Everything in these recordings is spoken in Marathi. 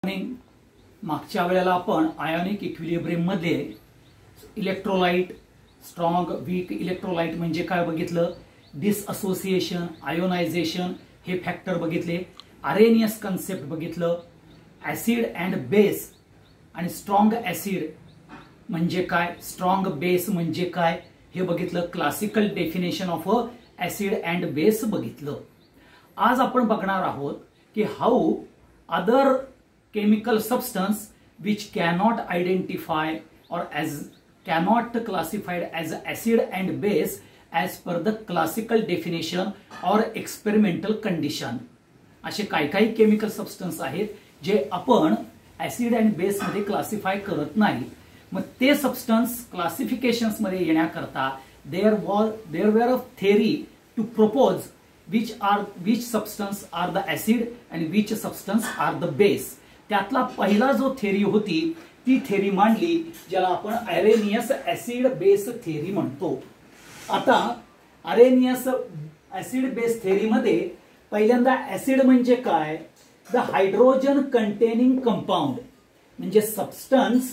मागच्या वेळेला आपण आयोनिक इक्विलिब्रियम मध्ये इलेक्ट्रोलाइट, स्ट्रॉंग, वीक इलेक्ट्रोलाइट म्हणजे काय बघितलं, डिसअसोसिएशन, आयोनायझेशन हे फॅक्टर बघितले, अरेनियस कन्सेप्ट बघितलं, ऍसिड अँड बेस आणि स्ट्रॉंग ऍसिड म्हणजे काय, स्ट्रॉंग बेस म्हणजे काय हे बघितलं, classical definition of acid and base बघितलं. आज आपण बघणार आहोत की how other chemical substance which cannot identify or as cannot classified as acid and base as per the classical definition or experimental condition. असे काही केमिकल सबस्टन्स आहेत जे आपण ऍसिड अँड बेस मध्ये क्लासिफाय करत नाही. मग ते सबस्टन्स क्लासिफिकेशन्स मध्ये येण्याकरता there were a theory to propose which substance are the acid and which substance are the base. त्यातला पहिला जो थेरी होती ती थेरी मांडली ज्याला आपण अरेनियस ऍसिड बेस थेरी म्हणतो. आता अरेनियस ऍसिड बेस थेरी मध्ये पहिल्यांदा ऍसिड म्हणजे काय, द हायड्रोजन कंटेनिंग कंपाऊंड म्हणजे सबस्टन्स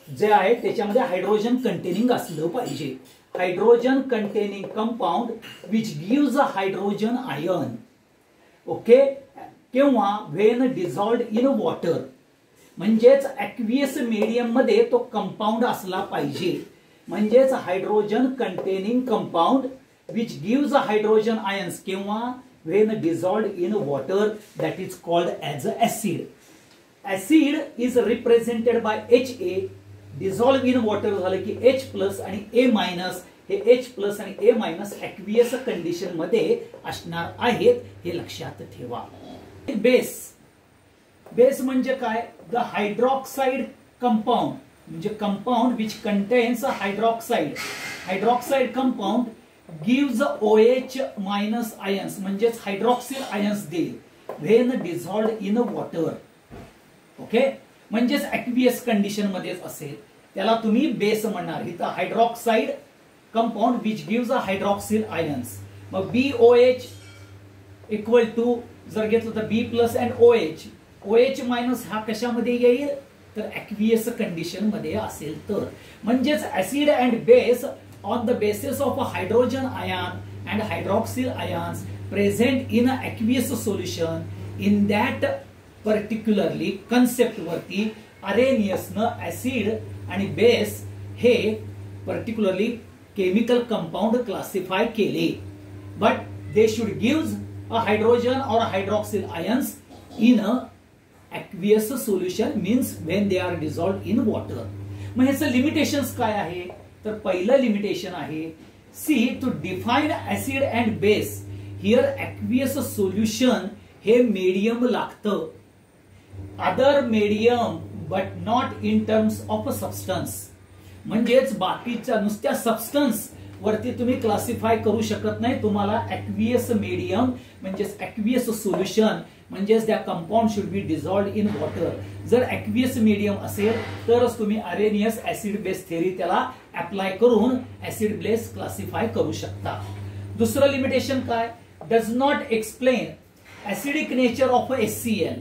जे आहे त्याच्यामध्ये हायड्रोजन कंटेनिंग असलं पाहिजे. Hydrogen containing compound which gives a hydrogen ion. Okay, किंवा व्हेन डिझॉल्व्ड इन वॉटर म्हणजेच ऍक्वियस मीडियम मध्ये तो कंपाऊंड असला पाहिजे. म्हणजेच hydrogen containing compound which gives a hydrogen ions किंवा when dissolved in water that is called as a acid. Acid is represented by HA. Dissolve in water झालं की H+ आणि A- हे H+ आणि A- ऍक्वियस कंडिशन मध्ये असणार आहेत, हे लक्षात ठेवा. बेस म्हणजे काय, द हायड्रॉक्साइड कंपाऊंड म्हणजे compound which contains hydroxide compound gives OH- ions म्हणजेच हायड्रॉक्सिल आयन्स देईल when dissolved in water. Okay, म्हणजेच ऍक्वियस कंडिशन मध्येच असेल त्याला तुम्ही बेस म्हणणार. इथं hydroxide compound which gives a hydroxyl ions. मग BOH इक्वल टू जर घेतलं तर B+ अँड OH हा कशामध्ये येईल तर ऍक्वियस कंडिशन मध्ये असेल तर. म्हणजेच acid and base on the basis of hydrogen ion and hydroxyl ions present in aqueous solution in that particularly concept वरती अरेनियसनं ऍसिड आणि बेस हे पर्टिक्युलरली केमिकल कंपाऊंड क्लासिफाय केले. But they should gives a hydrogen or hydroxyl ions in a aqueous solution means when they are dissolved in water. मग ह्याचं लिमिटेशन्स काय आहे तर पहिलं लिमिटेशन आहे see to define acid and base here aqueous solution हे मीडियम लागतं. Other medium but not in terms of substance. म्हणजेच बाकीच्या नुसत्या सबस्टन्स वरती तुम्ही क्लासिफाय करू शकत नाही. तुम्हाला ऍक्वियस मीडियम म्हणजेच ऍक्वियस सोल्युशन म्हणजेच त्या compound should be dissolved in water. जर ऍक्वियस मीडियम असेल तरच तुम्ही अरेनियस ऍसिड बेस थेरी त्याला अप्लाय करून ऍसिड बेस क्लासिफाय करू शकता. दुसरं लिमिटेशन काय, does not explain acidic nature of HCl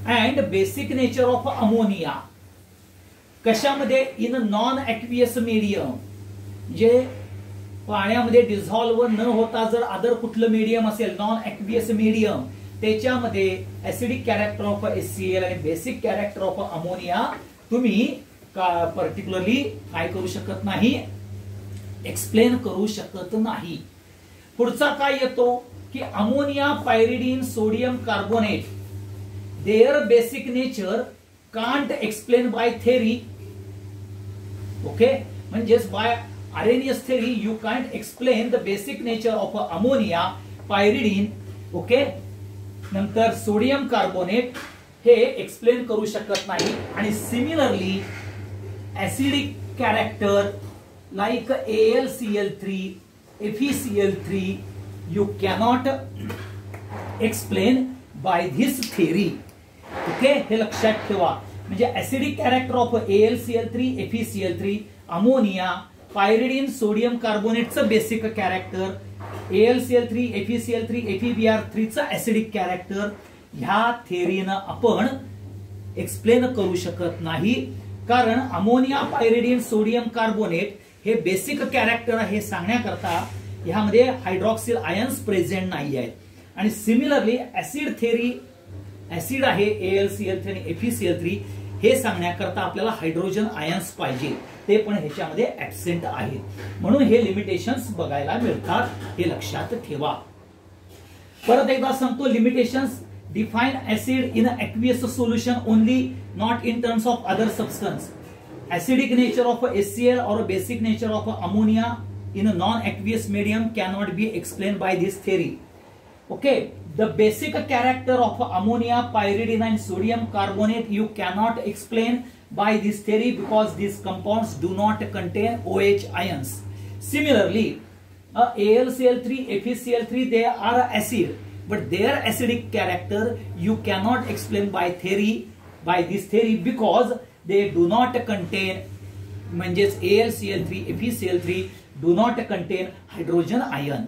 and basic nature of ammonia. कशामध्ये इन नॉन ऍक्वियस मीडियम जे पाण्यामध्ये डिझॉल्व्ह न होता जर अदर कुठलं मीडियम असेल नॉन ऍक्वियस मीडियम त्याच्यामध्ये ऍसिडिक कॅरेक्टर ऑफ HCl आणि बेसिक कॅरेक्टर ऑफ अमोनिया तुम्ही पर्टिक्युलरली काय करू शकत नाही, एक्सप्लेन करू शकत नाही. पुढचा काय येतो की ammonia, pyridine, sodium carbonate their basic nature can't explain by theory. Okay, म्हणजेच by Arrhenius theory you can't explain the basic nature of ammonia, pyridine, okay, नंतर सोडियम कार्बोनेट हे एक्सप्लेन करू शकत नाही. आणि similarly acidic character like AlCl3, FeCl3 you cannot explain by this theory. Okay, हे लक्षात ठेवा. म्हणजे acidic character of AlCl3, FeCl3, ammonia, pyridine, sodium कार्बोनेटचं basic character, AlCl3, FeCl3, FeBr3 चं ऍसिडिक कॅरेक्टर, ह्या थेरीनं आपण एक्सप्लेन करू शकत नाही, कारण अमोनिया पायरिडिन सोडियम कार्बोनेट हे बेसिक कॅरेक्टर आहे सांगण्याकरता ह्यामध्ये हायड्रॉक्सिल आयन्स प्रेझेंट नाही आहेत. आणि सिमिलरली ऍसिड थेरी, ऍसिड आहे AlCl3 आणि FeCl3 हे सांगण्याकरता आपल्याला हायड्रोजन आयन्स पाहिजे, ते पण ह्याच्यामध्ये ऍब्सेंट आहेत. म्हणून हे लिमिटेशन्स बघायला मिळतात, हे लक्षात ठेवा. परत एकदा सांगतो limitations. Define acid in aqueous solution only, not in terms of other substance. Acidic nature of HCl or basic nature of ammonia in a non-aqueous medium cannot be explained by this theory. Okay, the basic character of ammonia, pyridine and sodium carbonate you cannot explain by this theory because these compounds do not contain OH ions. Similarly, AlCl3, FeCl3 they are acid, but their acidic character you cannot explain by this theory because they do not contain, म्हणजेच AlCl3, FeCl3 do not contain hydrogen ion.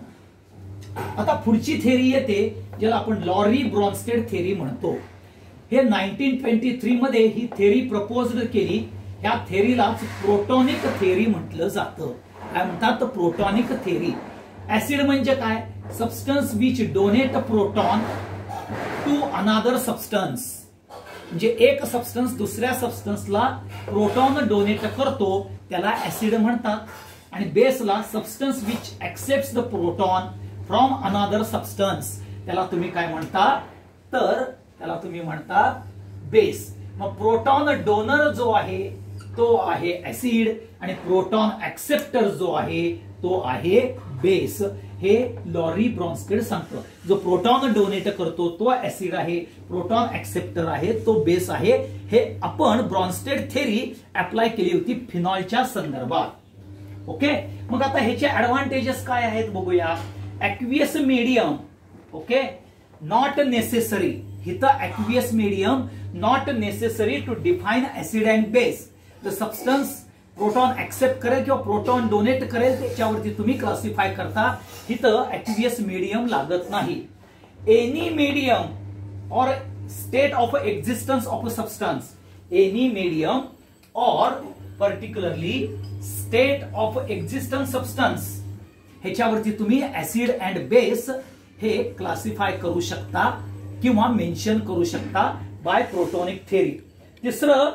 आता पुढची थेरी येते ज्याला आपण लॉरी ब्रॉन्स्टेड थेरी म्हणतो. हे 1923 मध्ये ही थेरी प्रपोज्ड केली. ह्या थेरीलाच प्रोटॉनिक थेरी म्हटलं जातं. काय म्हणतात? प्रोटॉनिक थेरी. ऍसिड म्हणजे काय? Substance which donate proton to another substance. म्हणजे एक सबस्टन्स दुसऱ्या सबस्टन्सला प्रोटॉन डोनेट करतो त्याला ऍसिड म्हणतात. आणि बेसला substance which accepts the proton from another substance त्याला तुम्ही काय म्हणता? तर त्याला तुम्ही म्हणता बेस. मग प्रोटॉन डोनर जो आहे तो आहे ऍसिड आणि प्रोटॉन ऍक्सेप्टर जो आहे तो आहे बेस. हे लॉरी ब्रॉन्स्टेड सांगतो. जो प्रोटॉन डोनेट करतो तो ऍसिड आहे, प्रोटॉन ऍक्सेप्टर आहे तो बेस आहे. हे आपण ब्रॉन्स्टेड थेरी अप्लाय केली होती फिनॉलच्या संदर्भात. ओके, मग आता ह्याचे ऍडव्हान्टेजेस काय आहेत बघूया. aqueous medium, okay, not necessary. इथं aqueous medium not necessary to define acid and base. The substance proton accept करेल किंवा प्रोटॉन डोनेट करेल त्याच्यावरती तुम्ही क्लासिफाय करता. इथं aqueous medium लागत नाही. Any medium or state of existence of a substance, any medium or particularly state of existence substance ह्याच्यावरती तुम्ही ऍसिड अँड बेस हे क्लासिफाय करू शकता किंवा मेन्शन करू शकता बाय प्रोटॉनिक थेरी. तिसरं,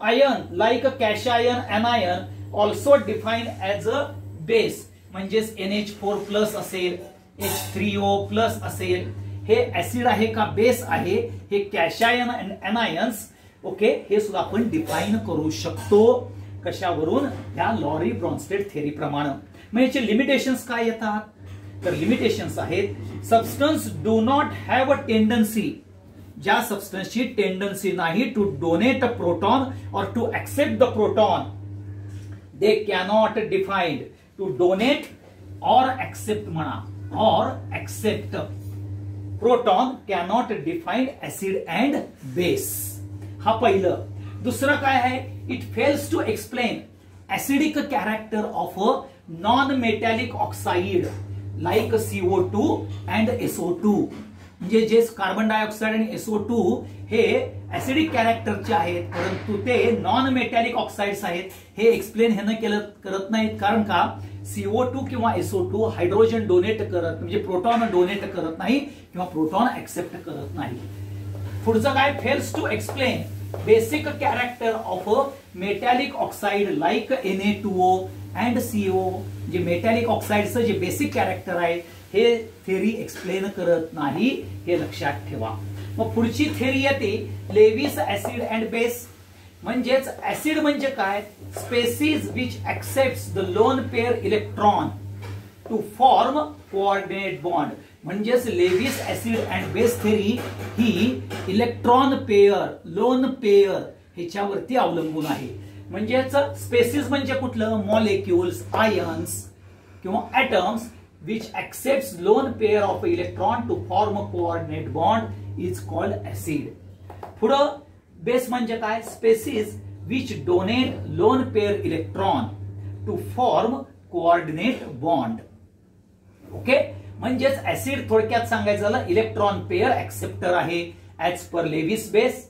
ion like cation, anion also define as a base. म्हणजेच NH4+ असेल, H3O+ असेल, हे ऍसिड आहे का बेस आहे, हे कॅशायन अँड एनायन्स ओके हे सुद्धा आपण डिफाईन करू शकतो. कशावरून? या लॉरी ब्रॉन्स्टेड थेरी प्रमाणे. मग याचे लिमिटेशन्स काय येतात? तर लिमिटेशन्स आहेत, substance do not have a tendency, ज्या सबस्टन्सची टेंडन्सी नाही to donate a proton or to accept the proton, they cannot defined to donate or accept म्हणा, or accept proton cannot defined acid and base. हा पहिलं. दुसरं काय आहे? It fails to explain acidic character of a non metallic oxide like CO2 and SO2. म्हणजे जे कार्बन डायऑक्साइड आणि SO2 हे ऍसिडिक कॅरेक्टरचे आहेत, परंतु ते नॉन मेटॅलिक ऑक्साइड्स आहेत. हे एक्सप्लेन ह्यानं करत नाहीत. कारण का? CO2 किंवा SO2 हायड्रोजन डोनेट करत, म्हणजे प्रोटॉन डोनेट करत नाही किंवा प्रोटॉन ऍक्सेप्ट करत नाही. पुढचं काय? Fails to explain basic character of a metallic oxide like Na2O and CO. जे मेटॅलिक ऑक्साइडचं जे बेसिक कॅरेक्टर आहे हे थेरी एक्सप्लेन करत नाही, हे लक्षात ठेवा. मग पुढची थेरी येते लेविस ऍसिड अँड बेस. म्हणजेच ऍसिड म्हणजे काय? Species which accepts the lone pair electron to form coordinate bond. म्हणजेच Lewis acid and base theory ही इलेक्ट्रॉन पेअर, लोन पेअर ह्याच्यावरती अवलंबून आहे. म्हणजेच स्पेसीज म्हणजे कुठलं? मॉलिक्युल्स, आयन्स किंवा atoms which accepts lone pair of electron to form coordinate bond is called acid. पुढं बेस म्हणजे काय? Species which donate lone pair electron to form coordinate bond. Okay, म्हणजेच ऍसिड थोडक्यात सांगायचं झालं इलेक्ट्रॉन पेअर ऍक्सेप्टर आहे as per Lewis base.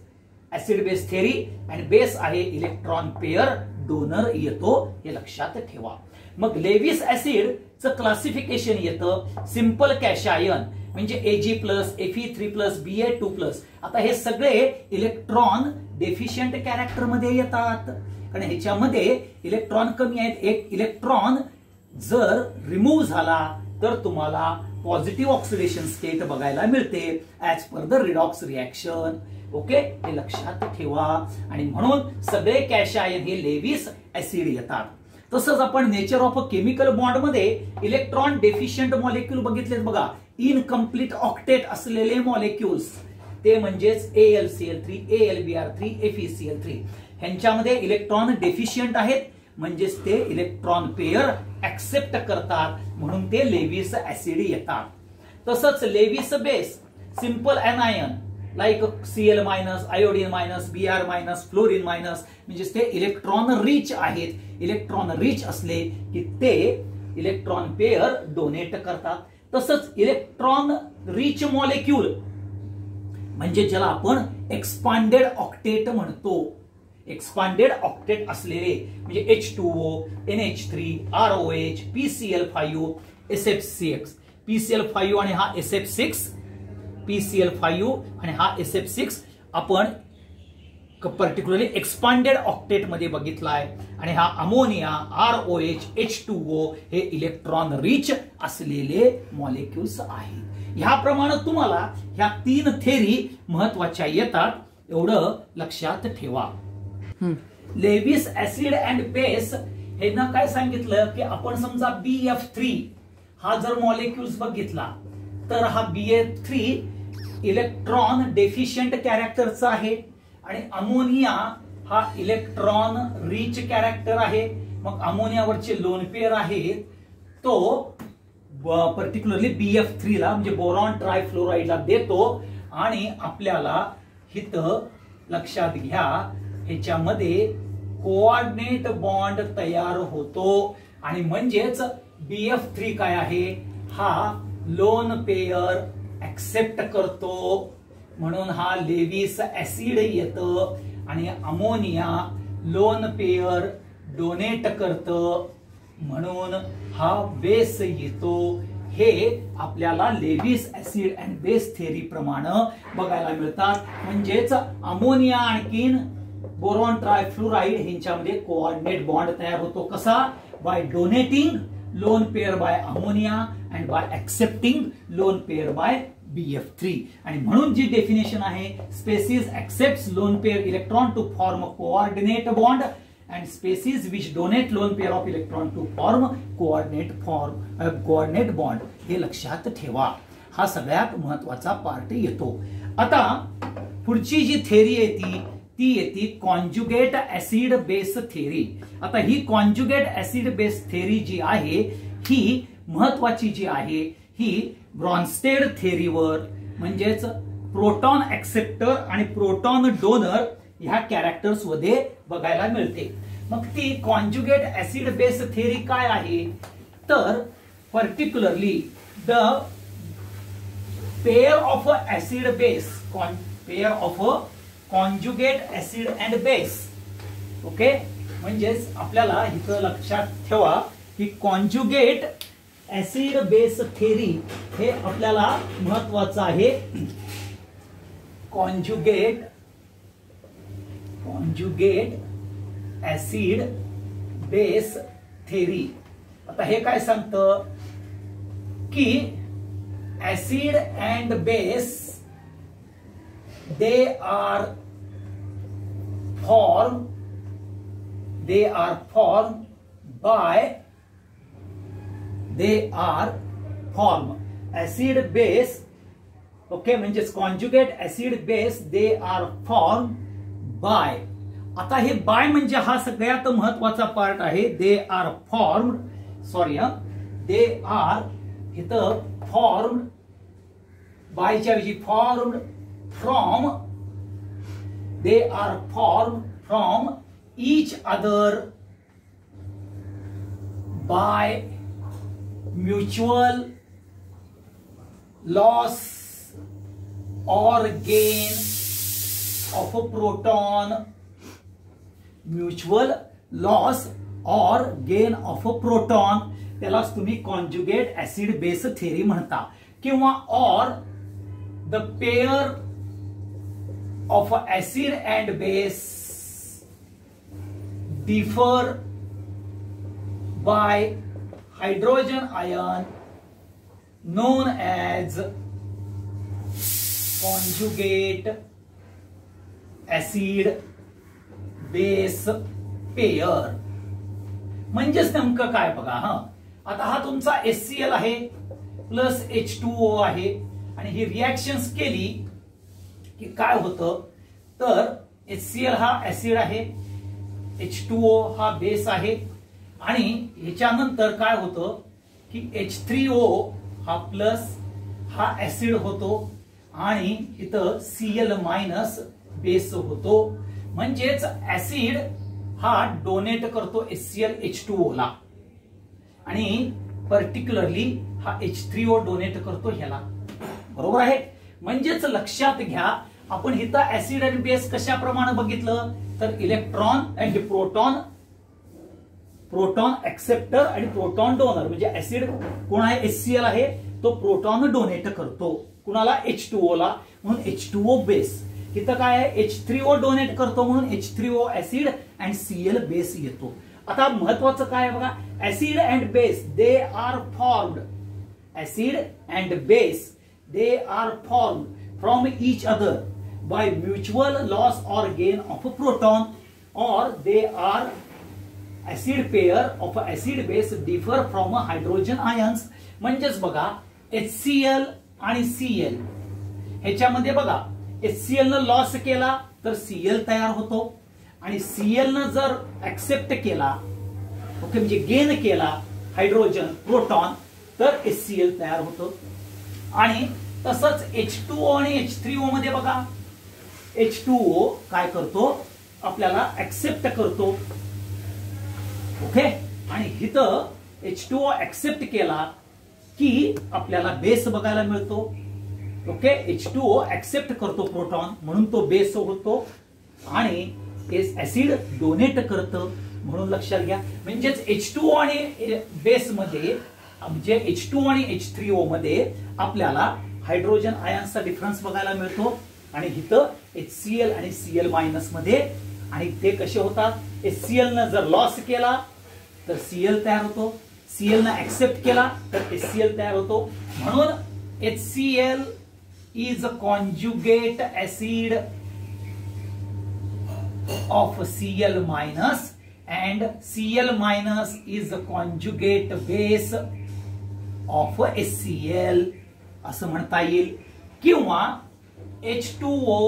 Acid base theory आणि बेस आहे इलेक्ट्रॉन पेअर डोनर येतो, हे लक्षात ठेवा. मग लेविस ऍसिडचं क्लासिफिकेशन येतं सिंपल कॅशायन म्हणजे Ag+, Fe3+, Ba2+. आता हे सगळे इलेक्ट्रॉन डेफिशियंट कॅरेक्टर मध्ये येतात, कारण ह्याच्यामध्ये इलेक्ट्रॉन कमी आहेत. एक इलेक्ट्रॉन जर रिमूव्ह झाला तर तुम्हाला पॉझिटिव्ह ऑक्सिडेशन स्टेट बघायला मिळते as per the redox reaction. Okay, हे लक्षात ठेवा. आणि म्हणून सगळे कॅशायन हे लेविस ऍसिड येतात. तसंच आपण nature of a chemical bond मध्ये इलेक्ट्रॉन डेफिशियंट मॉलिक्यूल बघितलेत बघा. इनकम्प्लीट ऑक्टेट असलेले मॉलिक्युल्स ते म्हणजेच AlCl3, AlBr3, FeCl3 ह्यांच्यामध्ये इलेक्ट्रॉन डेफिशियंट आहेत, म्हणजेच ते इलेक्ट्रॉन पेअर ऍक्सेप्ट करतात, म्हणून ते लेविस ऍसिड येतात. तसंच Lewis base simple anion like Cl-, iodine-, Br-, fluorine-, म्हणजेच ते इलेक्ट्रॉन रिच आहेत. इलेक्ट्रॉन रिच असले की ते इलेक्ट्रॉन पेअर डोनेट करतात. तसंच इलेक्ट्रॉन रिच मॉलिक्यूल म्हणजे ज्याला आपण एक्सपांडेड ऑक्टेट म्हणतो. एक्सपांडेड ऑक्टेट असलेले म्हणजे H2O, NH3, ROH, PCl5, SF6, PCl5 आणि हा SF6, PCl5 आणि हा SF6 आपण पर्टिक्युलरली एक्सपांडेड ऑक्टेट मध्ये बघितलाय. आणि हा अमोनिया, ROH, H2O हे इलेक्ट्रॉन रिच असलेले मॉलिक्युल्स आहेत. ह्याप्रमाणे तुम्हाला ह्या 3 थेरी महत्वाच्या येतात, एवढं लक्षात ठेवा. लेविस ऍसिड अँड बेस हे ना काय सांगितलं की आपण समजा BF3 हा जर मॉलिक्युल्स बघितला तर हा BF3 इलेक्ट्रॉन डेफिशियंट कॅरेक्टरचा आहे आणि अमोनिया हा इलेक्ट्रॉन रिच कॅरेक्टर आहे. मग अमोनियावरचे लोन पेअर आहेत तो पर्टिक्युलरली BF3 ला म्हणजे बोरॉन ट्रायफ्लोराइडला देतो आणि आपल्याला इथं लक्षात घ्या ह्याच्यामध्ये कोऑर्डिनेट बॉन्ड तयार होतो आणि म्हणजेच BF3 काय आहे, हा लोन पेअर ऍक्सेप्ट करतो, म्हणून हा लेविस ऍसिड येतं. आणि अमोनिया लोन पेअर डोनेट करतं, म्हणून हा बेस येतो. हे आपल्याला Lewis acid and base theory प्रमाणे बघायला मिळतात. म्हणजेच अमोनिया आणखीन बोरॉन ट्रायफ्लोराइड ह्यांच्यामध्ये कोऑर्डिनेट बॉन्ड तयार होतो. कसा? By donating lone pair by ammonia and by accepting lone pair by BF3. आणि म्हणून जी डेफिनेशन आहे, species accepts lone pair electron to form coordinate bond and species which donate lone pair of electron to form coordinate bond. हे लक्षात ठेवा, हा सगळ्यात महत्वाचा पार्ट येतो. आता पुढची जी थेरी येते ती येते कॉन्जुगेट ऍसिड बेस थेरी. आता ही कॉन्जुगेट ऍसिड बेस थेरी जी आहे ही महत्वाची जी आहे ही ब्रॉन्स्टेड थेरीवर म्हणजेच प्रोटॉन ऍक्सेप्टर आणि प्रोटॉन डोनर ह्या कॅरेक्टर्स मध्ये बघायला मिळते. मग ती कॉन्जुगेट ऍसिड बेस थेरी काय आहे तर particularly the pair of acid base, pair of conjugate acid and base. Okay, म्हणजेच आपल्याला इथं लक्षात ठेवा की कॉन्जुगेट ऍसिड बेस थेरी हे आपल्याला महत्वाचं आहे. Conjugate acid base theory. आता हे काय सांगतं की acid and base they are formed acid base. Okay, म्हणजेच conjugate acid base they are form by. आता हे बाय म्हणजे हा सगळ्यात महत्वाचा पार्ट आहे. They are formed, they are इथं फॉर्म्ड बायच्या ऐवजी formed from, they are formed from each other by mutual loss or gain of a proton, mutual loss और गेन ऑफ अ प्रोटॉन, त्यालाच तुम्ही कॉन्जुगेट ऍसिड बेस थेरी म्हणता. किंवा और the pair of acid and base differ by hydrogen ion known as conjugate acid base pair. म्हणजेच नेमकं काय बघा. आता हा तुमचा HCl आहे प्लस H2O आहे आणि ही रिएक्शन्स केली की काय होतं, तर HCl हा ऍसिड आहे, H2O हा बेस आहे आणि ह्याच्यानंतर काय होतं की H3O हा प्लस हा ऍसिड होतो आणि इथं Cl मायनस बेस होतो. म्हणजेच ऍसिड हा डोनेट करतो HCl H2O ला आणि पर्टिक्युलरली हा H3O डोनेट करतो ह्याला. बरोबर आहे. म्हणजेच लक्षात घ्या, आपण इथं ऍसिड आणि बेस कशाप्रमाणे बघितलं तर electron and proton, proton acceptor आणि प्रोटॉन डोनर. म्हणजे ऍसिड कोण आहे, HCl आहे, तो प्रोटॉन डोनेट करतो कुणाला, H2O ला, म्हणून H2O बेस. इथं काय आहे, H3O डोनेट करतो म्हणून H3O acid and Cl base येतो. आता महत्वाचं काय आहे बघा, acid and base they are formed, acid and base they are formed from each other by mutual loss और गेन ऑफ अ प्रोटॉन और they are acid pair of acid base differ from hydrogen ions. म्हणजेच बघा HCl आणि Cl ह्याच्यामध्ये बघा, HCl न लॉस केला तर Cl तयार होतो आणि Cl न जर ऍक्सेप्ट केला, ओके, म्हणजे गेन केला हायड्रोजन प्रोटॉन, तर HCl तयार होतो. आणि तसंच H2O आणि H3O मध्ये बघा, H2O काय करतो, आपल्याला ऍक्सेप्ट करतो, ओके, आणि इथं H2O ऍक्सेप्ट केला की आपल्याला बेस बघायला मिळतो. ओके, H2O ऍक्सेप्ट करतो प्रोटॉन म्हणून तो बेस होतो आणि ऍसिड डोनेट करतं म्हणून लक्षात घ्या. म्हणजेच H2O आणि बेस मध्ये, म्हणजे H2O आणि H3O मध्ये आपल्याला हायड्रोजन आयन्सचा डिफरन्स बघायला मिळतो आणि इथं HCl आणि Cl मायनस मध्ये. आणि ते कसे होतात, HCl न जर लॉस केला तर Cl तयार होतो, Cl न ऍक्सेप्ट केला तर HCl तयार होतो. म्हणून HCl is a conjugate acid of Cl minus and Cl minus is a conjugate base of HCl असं म्हणता येईल. किंवा H2O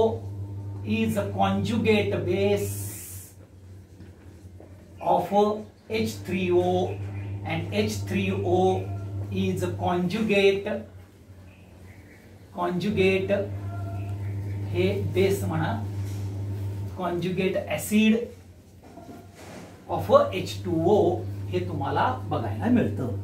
is a conjugate base of H3O and H3O is a conjugate हे बेस म्हणा, conjugate acid of H2O हे तुम्हाला बघायला मिळतं.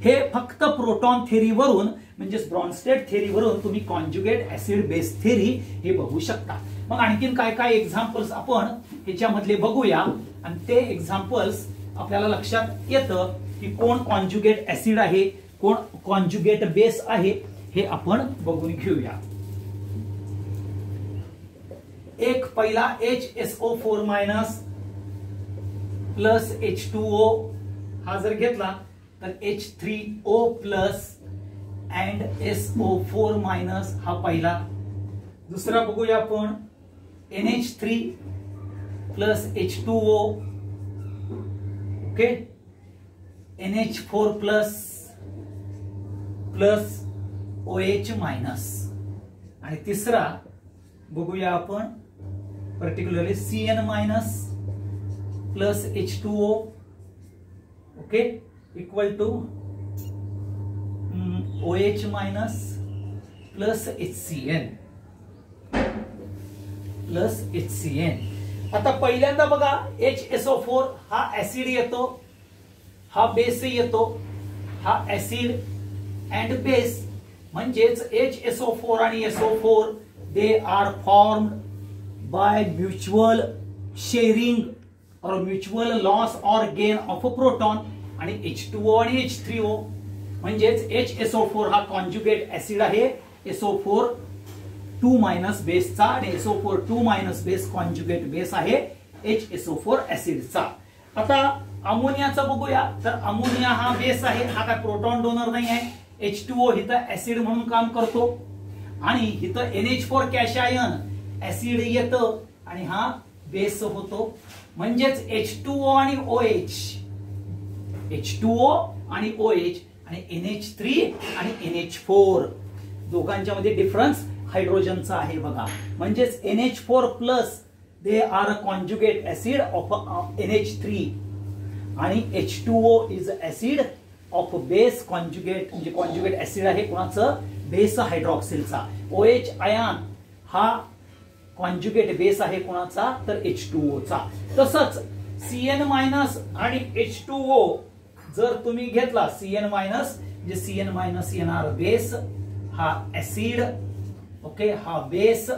हे फक्त प्रोटॉन थेरीवरून, म्हणजेच ब्रॉन्स्टेड थेरीवरून तुम्ही कॉन्जुगेट ऍसिड बेस थेरी हे बघू शकता. मग आणखीन काय काय एक्झाम्पल्स आपण ह्याच्यामधले बघूया आणि ते एक्झाम्पल्स आपल्याला लक्षात येतं की कोण कॉन्जुगेट ऍसिड आहे, कोण कॉन्जुगेट बेस आहे, हे आपण बघून घेऊया. एक पहिला HSO4 मायनस प्लस H2O हा जर घेतला तर H3O plus and SO4 minus हा पहिला. दुसरा बघूया आपण NH3 plus H2O, okay, NH4 plus plus OH minus. आणि तिसरा बघूया आपण particularly CN minus plus H2O, okay, equal to OH minus plus HCN plus HCN. आता पहिल्यांदा बघा HSO4 हा ऍसिड येतो, हा बेस येतो, हा ऍसिड अँड बेस. म्हणजेच HSO4 आणि SO4 they are formed by mutual sharing और म्युच्युअल लॉस और गेन ऑफ अ प्रोटॉन. आणि H2O आणि H3O म्हणजेच HSO4 हा कॉन्जुगेट ऍसिड आहे SO4 2- बेसचा आणि SO4 2- बेस कॉन्जुगेट बेस आहे HSO4 ऍसिडचा. आता अमोनियाचा बघूया. तर अमोनिया हा बेस आहे, हा काय प्रोटॉन डोनर नाही आहे. H2O इथं ऍसिड म्हणून काम करतो आणि इथं NH4 कॅशआयन ऍसिड येतं आणि हा बेस होतो. म्हणजेच H2O आणि OH, H2O आणि OH आणि NH3 आणि NH4 दोघांच्या मध्ये डिफरन्स हायड्रोजनचा आहे बघा. म्हणजेच NH4 plus they are a conjugate acid of NH3 आणि H2O is acid of base conjugate, म्हणजे कॉन्जुगेट ऍसिड आहे कोणाचं, बेस हायड्रॉक्सिलचा. OH आयन हा कॉन्जुगेट बेस आहे कोणाचा, तर H2O चा. तसंच Cn- आणि H2O जर तुम्ही घेतला Cn- म्हणजे Cn- येणार बेस, हा ऍसिड, ओके, हा बेस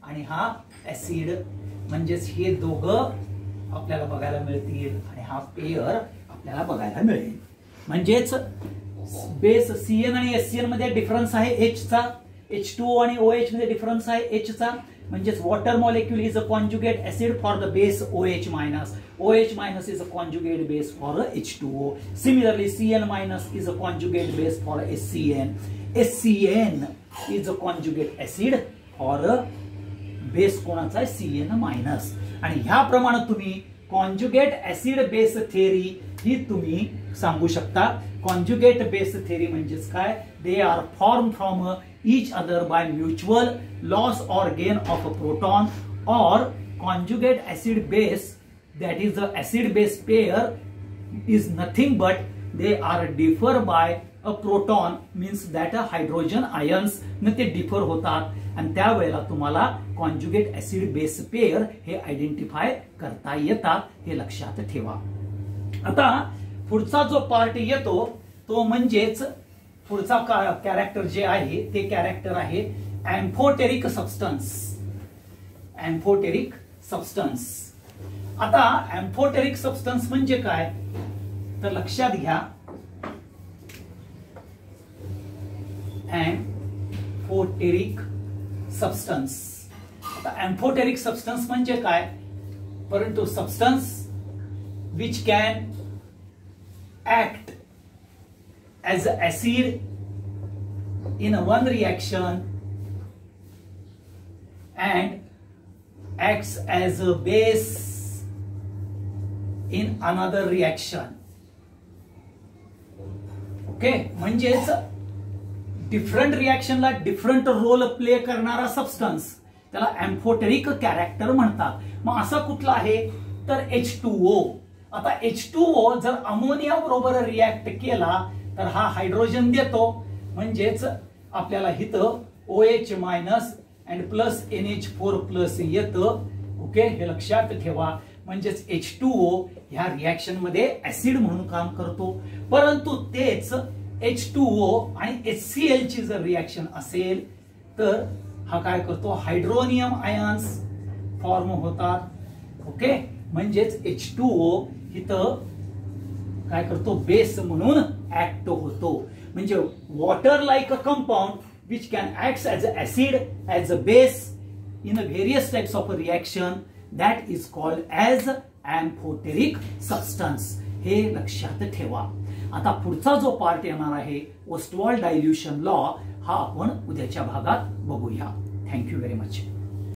आणि हा ऍसिड. म्हणजेच हे दोघं आपल्याला बघायला मिळतील आणि हा पेयर आपल्याला बघायला मिळेल. म्हणजेच बेस Cn आणि SCN मध्ये डिफरन्स आहे H चा, H2O आणि OH मध्ये डिफरन्स आहे H चा. म्हणजेच water molecule is a conjugate acid for the base OH-. OH- is a conjugate base for H2O. Similarly, Cn- is a conjugate base for SCN. SCN is a conjugate acid for base कोणाचा आहे, Cn-. आणि ह्याप्रमाणे तुम्ही कॉन्जुगेट ऍसिड बेस थेअरी ही तुम्ही सांगू शकता. कॉन्जुगेट बेस थेअरी म्हणजेच काय, दे are form from each other by mutual loss or gain of a proton, or conjugate acid base, that is the acid base pair is nothing but they are differ by a proton, means that a hydrogen ions ने ते differ होतात आणि त्यावेळेला तुम्हाला conjugate acid base pair हे आयडेंटिफाय करता येतात, हे लक्षात ठेवा. आता पुढचा जो पार्ट येतो तो म्हणजेच पुढचा कॅरेक्टर जे आहे ते कॅरेक्टर आहे एम्फोटेरिक सबस्टन्स. Amphoteric substance. आता एम्फोटेरिक सबस्टन्स म्हणजे काय तर लक्षात घ्या, एम्फोटेरिक सबस्टन्स. आता एम्फोटेरिक सबस्टन्स म्हणजे काय, परंतु substance which can act as acid in one reaction and acts as a base in another reaction. Okay, म्हणजेच डिफरंट रिएक्शनला डिफरंट रोल प्ले करणारा सबस्टन्स त्याला एम्फोटेरिक कॅरेक्टर म्हणतात. मग असा कुठला आहे तर H2O. आता H2O जर अमोनिया बरोबर रिएक्ट केला तर हा हायड्रोजन देतो. म्हणजेच आपल्याला इथं OH- आणि प्लस NH4+ येतं. ओके, हे लक्षात ठेवा. म्हणजेच H2O ह्या रिएक्शन मध्ये ऍसिड म्हणून काम करतो. परंतु तेच H2O आणि HCl ची जर रिएक्शन असेल तर हा काय करतो, हायड्रोनियम आयन्स फॉर्म होतात. ओके, म्हणजेच H2O इथं काय करतो, बेस म्हणून ऍक्ट होतो. म्हणजे water like a compound which can act as a acid, as a base in a various types of a reaction, that is called as amphoteric substance. हे लक्षात ठेवा. आता पुढचा जो पार्ट येणार आहे ओस्टवॉल्ड डायल्यूशन लॉ, हा आपण उद्याच्या भागात बघूया. Thank you very much.